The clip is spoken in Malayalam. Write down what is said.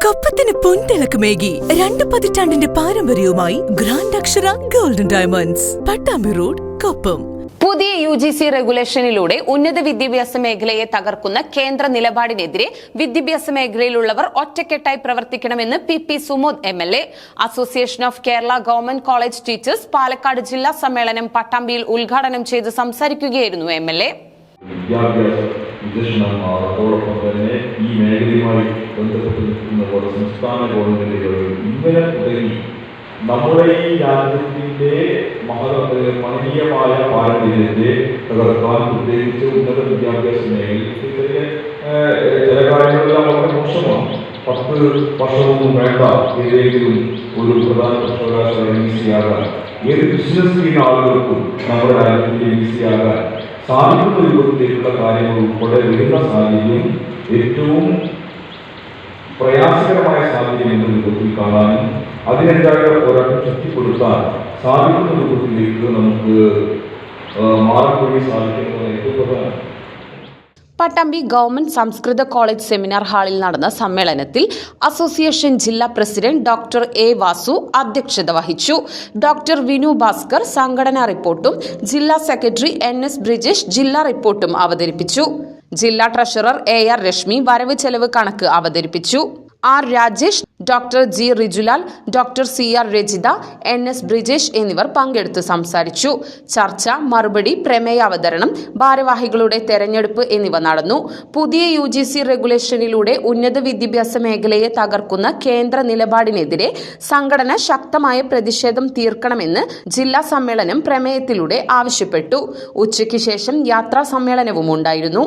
കൊപ്പത്തിന് പൊൻതിളക്കമേകി 2 പതിറ്റാണ്ടിന്റെ പാരമ്പര്യവുമായി ഗ്രാൻഡ് അക്ഷര golden diamonds, Pattambi road, Koppam. പുതിയ UGC റെഗുലേഷനിലൂടെ ഉന്നത വിദ്യാഭ്യാസ മേഖലയെ തകർക്കുന്ന കേന്ദ്ര നിലപാടിനെതിരെ വിദ്യാഭ്യാസ മേഖലയിലുള്ളവർ ഒറ്റക്കെട്ടായി പ്രവർത്തിക്കണമെന്ന് PP Sumod MLA. Association of Kerala government college teachers Palakkad ജില്ലാ സമ്മേളനം പട്ടാമ്പിയിൽ ഉദ്ഘാടനം ചെയ്ത് സംസാരിക്കുകയായിരുന്നു MLA. അതോടൊപ്പം തന്നെ ഈ മേഖലയുമായി ബന്ധപ്പെട്ട് നിൽക്കുന്ന പോലെ സംസ്ഥാന ഗവൺമെന്റുകൾ ഇങ്ങനെ തുടങ്ങി നമ്മുടെ ഈ രാജ്യത്തിന്റെ മഹനീയമായ പാരമ്പര്യത്തെ തകർക്കാൻ പ്രത്യേകിച്ച് ഉന്നത വിദ്യാഭ്യാസ മേഖലയിൽ ചില കാര്യങ്ങളെല്ലാം വളരെ മോശമാണ്. 10 വർഷമൊന്നും വേണ്ട ഏതെങ്കിലും ഒരു പ്രധാനപ്പെട്ട സർവകലാശാല ഏത് ബിസിനസ് ചെയ്യുന്ന ആളുകൾക്കും നമ്മുടെ രാജ്യത്തിന്റെ ആകാൻ സാധിക്കുന്ന രൂപത്തിലേക്കുള്ള കാര്യങ്ങൾ ഉൾപ്പെടെ വരുന്ന സാഹചര്യം ഏറ്റവും പ്രയാസകരമായ സാഹചര്യം എന്ന രൂപത്തിൽ കാണാനും അതിനെതിരായ പോരാട്ടം ശക്തിപ്പെടുത്താൻ സാധിക്കുന്ന രൂപത്തിലേക്ക് നമുക്ക് മാറിപ്പോയി സാധിക്കുന്നത് ഏറ്റവും പ്രധാനം. പട്ടാമ്പി ഗവൺമെന്റ് സംസ്കൃത കോളേജ് സെമിനാർ ഹാളിൽ നടന്ന സമ്മേളനത്തിൽ അസോസിയേഷൻ ജില്ലാ പ്രസിഡന്റ് ഡോക്ടർ A. വാസു അധ്യക്ഷത വഹിച്ചു. ഡോക്ടർ വിനു ഭാസ്കർ സംഘടനാ റിപ്പോർട്ടും ജില്ലാ സെക്രട്ടറി NS ബ്രിജേഷ് ജില്ലാ റിപ്പോർട്ടും അവതരിപ്പിച്ചു. ജില്ലാ ട്രഷറർ AR രശ്മി വരവ് ചെലവ് കണക്ക് അവതരിപ്പിച്ചു. R. Rajesh, doctor G. Rijulal, doctor CR Rajitha, NS Brijesh എന്നിവർ പങ്കെടുത്ത് സംസാരിച്ചു. ചർച്ച, മറുപടി, പ്രമേയ അവതരണം, ഭാരവാഹികളുടെ തെരഞ്ഞെടുപ്പ് എന്നിവ നടന്നു. പുതിയ UGC റെഗുലേഷനിലൂടെ ഉന്നത വിദ്യാഭ്യാസ മേഖലയെ തകർക്കുന്ന കേന്ദ്ര നിലപാടിനെതിരെ സംഘടന ശക്തമായ പ്രതിഷേധം തീർക്കണമെന്ന് ജില്ലാ സമ്മേളനം പ്രമേയത്തിലൂടെ ആവശ്യപ്പെട്ടു. ഉച്ചയ്ക്ക് ശേഷം യാത്രാ സമ്മേളനവും ഉണ്ടായിരുന്നു.